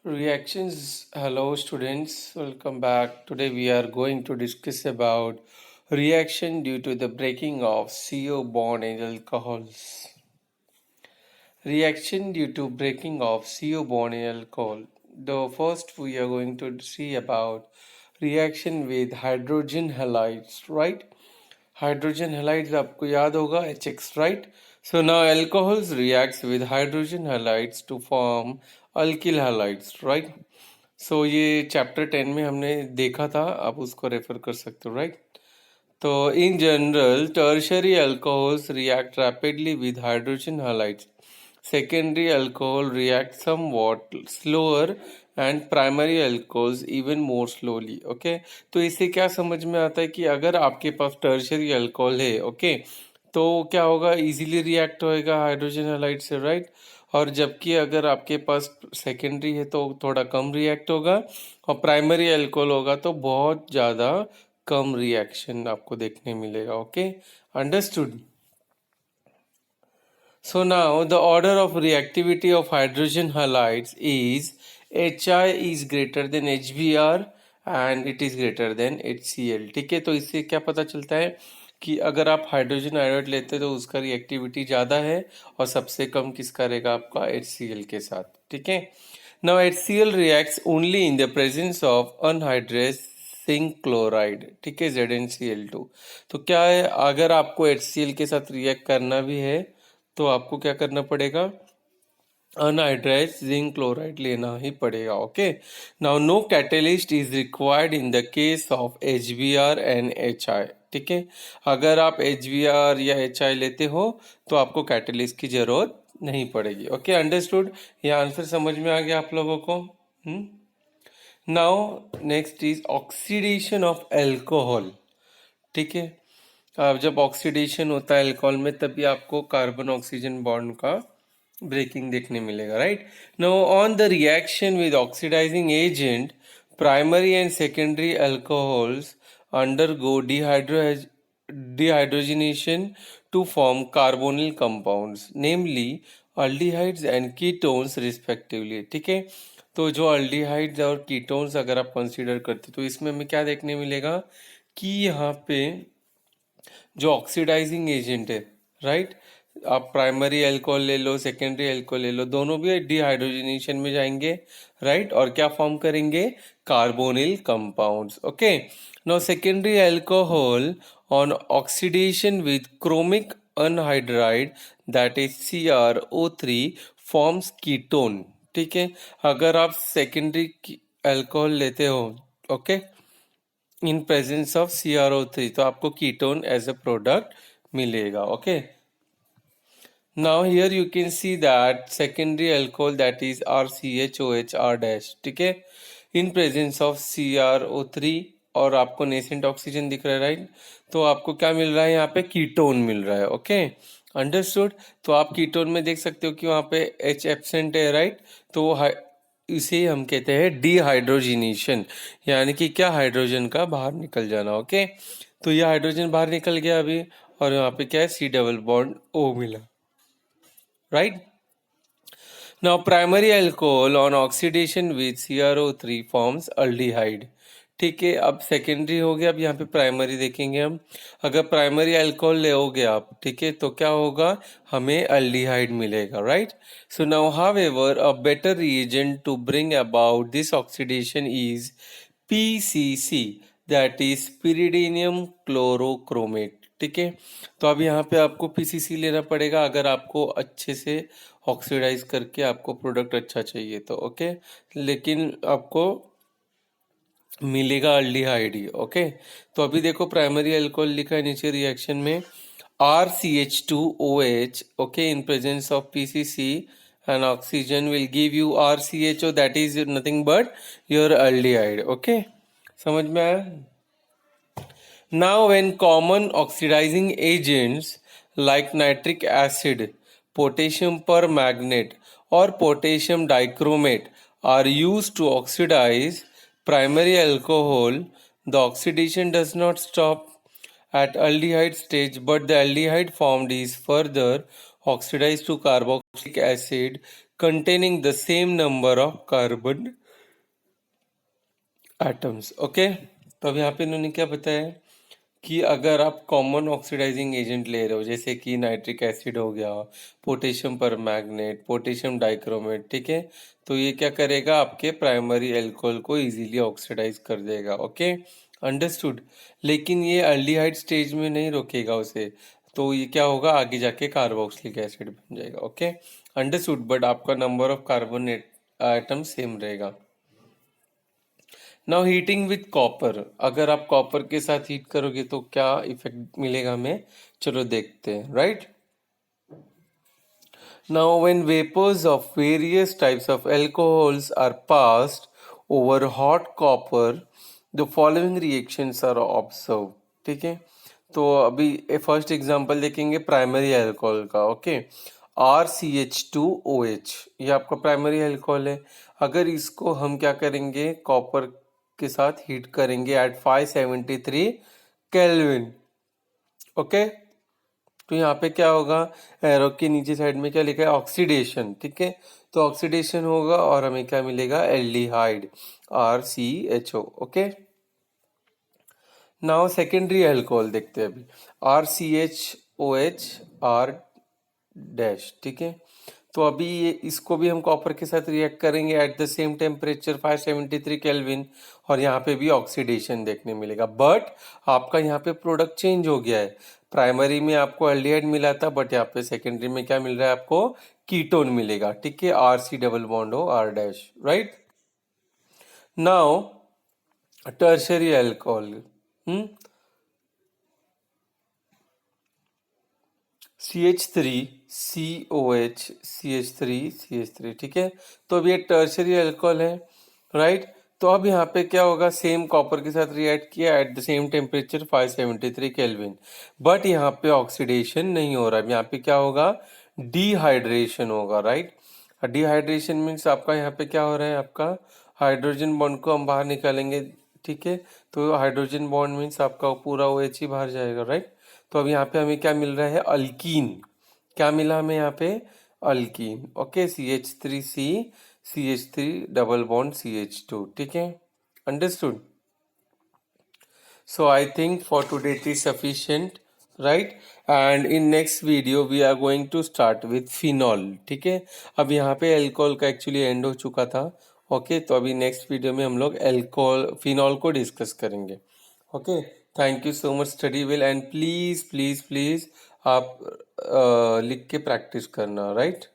Reactions. Hello, students. Welcome back. Today we are going to discuss about reaction due to the breaking of CO bond in alcohols. Reaction due to breaking of CO bond in alcohol. The first we are going to see about reaction with hydrogen halides, right? Hydrogen halides आपको याद होगा HX, right? So now alcohols reacts with hydrogen halides to form alkyl halides, right? So ये chapter 10 में हमने देखा था, आप उसको रेफर कर सकते हो, राइट? तो in general, tertiary alcohols react rapidly with hydrogen halides. Secondary alcohol react somewhat slower and primary alcohols even more slowly. Okay, तो इससे क्या समझ में आता है कि अगर आपके पास tertiary alcohol है, okay, तो क्या होगा, इजीली रिएक्ट होएगा हाइड्रोजन हैलाइड से, राइट? और जबकि अगर आपके पास सेकेंडरी है तो थोड़ा कम रिएक्ट होगा, और प्राइमरी अल्कोहल होगा तो बहुत ज़्यादा कम रिएक्शन आपको देखने मिलेगा. Okay, understood. So now the order of reactivity of hydrogen halides is HI is greater than HBr and it is greater than HCl. ठीक है, तो इससे क्या पता चलता है कि अगर आप हाइड्रोजन आयोडाइड लेते हैं तो उसका रिएक्टिविटी ज़्यादा है और सबसे कम किसका रहेगा, आपका HCl के साथ. ठीक है, now HCl reacts only in the presence of anhydrase zinc chloride. ठीक है, ZnCl2. तो क्या है, अगर आपको HCl के साथ रिएक्ट करना भी है तो आपको क्या करना पड़ेगा, अनहाइड्राइज्ड जिंक क्लोराइड लेना ही पड़ेगा. Okay, now no catalyst is required in the case of HBr and HI. ठीक है, अगर आप HBr या HI लेते हो तो आपको कैटेलिस्ट की जरूरत नहीं पड़ेगी. Okay, understood. ये आंसर समझ में आ गया आप लोगों को. Now next is oxidation of alcohol. ठीक है, अब जब ऑक्सीडेशन होता है अल्कोहल में तभी आपको कार्बन ऑक्सीजन बॉन्ड का ब्रेकिंग देखने मिलेगा, right? Now on the reaction with oxidising agent, primary and secondary alcohols undergo dehydrogenation to form carbonyl compounds, namely aldehydes and ketones respectively. ठीक है, तो जो अल्डिहाइड्स और कीटोन्स अगर आप कंसीडर करते तो इसमें हमें क्या देखने मिलेगा कि यहाँ पे जो ऑक्सीडाइजिंग एजेंट है, राइट, आप प्राइमरी अल्कोहल ले लो, सेकेंडरी अल्कोहल ले लो, दोनों भी डिहाइड्रोजनेशन में जाएंगे, राइट, और क्या फॉर्म करेंगे, carbonyl compounds. Okay, now secondary alcohol on oxidation with chromic anhydride that is CrO3 forms ketone. ठीक है, अगर आप सेकेंडरी अल्कोहल लेते हो, okay, in presence of CrO3 तो आपको कीटोन एज अ प्रोडक्ट मिलेगा. Okay, now here you can see that secondary alcohol that is RCHOH R-. ठीक है, इन प्रेजेंस ऑफ CrO3 और आपको नेसेंट ऑक्सीजन दिख रहा है, राइट? तो आपको क्या मिल रहा है, यहाँ पे कीटोन मिल रहा है. Okay, understood. तो आप कीटोन में देख सकते हो कि वहाँ पे H एब्सेंट है, राइट? तो इसे हम कहते हैं डिहाइड्रोजिनेशन, यानी कि क्या, हाइड्रोजन का बाहर निकल जाना. ओके, तो ये हाइड्रोजन बाहर निकल गया अभी, और यहाँ पे क्या है, C डबल बॉन्ड O मिला, right? Now primary alcohol on oxidation with CrO3 forms aldehyde. ठीक है, अब सेकेंडरी हो गया, अब यहाँ पे प्राइमरी देखेंगे हम. अगर प्राइमरी अल्कोहल लेओगे आप, ठीक है, तो क्या होगा, हमें अल्डिहाइड मिलेगा, right? So now however a better reagent to bring about this oxidation is PCC, that is pyridinium chlorochromate. ठीक है, तो अब यहाँ पे आपको PCC लेना पड़ेगा अगर आपको अच्छे से ऑक्सीडाइज करके आपको प्रोडक्ट अच्छा चाहिए तो. ओके, लेकिन आपको मिलेगा अल्डिहाइड ही. ओके, तो अभी देखो प्राइमरी अल्कोहल लिखा है नीचे रिएक्शन में, RCH2OH. Okay, in presence of PCC and oxygen will give you RCHO, that is nothing but your aldehyde. Okay, समझ में आया? Now when common oxidizing agents like nitric acid, potassium permanganate or potassium dichromate are used to oxidize primary alcohol, the oxidation does not stop at aldehyde stage, but the aldehyde formed is further oxidized to carboxylic acid containing the same number of carbon atoms. Okay, तो अब यहाँ पे इन्होंने क्या बताया कि अगर आप कॉमन ऑक्सीडाइजिंग एजेंट ले रहे हो, जैसे कि नाइट्रिक एसिड हो गया, पोटेशियम परमैंगनेट, पोटेशियम डाइक्रोमेट, ठीक है, तो ये क्या करेगा, आपके प्राइमरी अल्कोहल को इजीली ऑक्सीडाइज कर देगा. Okay, understood. लेकिन ये अल्डिहाइड स्टेज में नहीं रोकेगा उसे, तो ये क्या होगा, आगे जाके कार्बोक्सिलिक एसिड बन जाएगा. Okay, understood. बट आपका number of carbon atom same रहेगा. नाउ हीटिंग विथ कॉपर, अगर आप कॉपर के साथ हीट करोगे तो क्या इफेक्ट मिलेगा हमें, चलो देखते हैं. Right, now when vapours of various types of alcohols are passed over hot copper, the following reactions are observe. ठीक है, तो अभी फर्स्ट एग्जांपल देखेंगे प्राइमरी अल्कोहल का. ओके, RCH2OH, ये आपका प्राइमरी अल्कोहल है. अगर इसको हम क्या करेंगे, कॉपर के साथ हीट करेंगे एट 573 केल्विन. ओके, तो यहाँ पे क्या होगा, एरो के नीचे साइड में क्या लिखा है, ऑक्सीडेशन. ठीक है, तो ऑक्सीडेशन होगा और हमें क्या मिलेगा, aldehyde, RCHO. Okay, now secondary alcohol देखते हैं अभी, RCHOH R डैश. ठीक है, तो अभी ये इसको भी हम कॉपर के साथ रिएक्ट करेंगे at the same temperature 573 kelvin, और यहाँ पे भी ऑक्सीडेशन देखने मिलेगा. बट आपका यहाँ पे प्रोडक्ट चेंज हो गया है. प्राइमरी में आपको एल्डिहाइड मिला था, बट यहाँ पे सेकेंडरी में क्या मिल रहा है आपको, कीटोन मिलेगा. ठीक है, RC डबल बॉन्ड हो R dash. Right, now tertiary alcohol, CH3 COH CH3 CH3. ठीक है, तो अब ये टर्शरी अल्कोहल है. राइट, तो अब यहाँ पे क्या होगा, सेम कॉपर के साथ रिएक्ट किया at the same temperature 573 kelvin, but यहाँ पे ऑक्सीडेशन नहीं हो रहा है. यहाँ पे क्या होगा, डिहाइड्रेशन होगा. राइट, डिहाइड्रेशन मीन्स आपका यहाँ पे क्या हो रहा है, आपका हाइड्रोजन बॉन्ड को हम बाहर निकालेंगे. ठीक है, तो हाइड्रोजन बॉन्ड मीन्स आपका पूरा OH ही बाहर जाएगा. राइट, तो अब यहाँ पे हमें क्या मिल रहा है, अल्कीन. क्या मिला हमें यहाँ पे, alkyne. Okay, CH3C CH3 double bond CH2. ठीक है, understood. So I think for today it is sufficient, right? And in next video we are going to start with phenol. ठीक है, अब यहाँ पे अल्कोहल का एक्चुअली एंड हो चुका था. ओके, तो अभी नेक्स्ट वीडियो में हम लोग अल्कोहल फिनॉल को डिस्कस करेंगे. Okay, thank you so much. Study well and please please please आप लिख के प्रैक्टिस करना. राइट.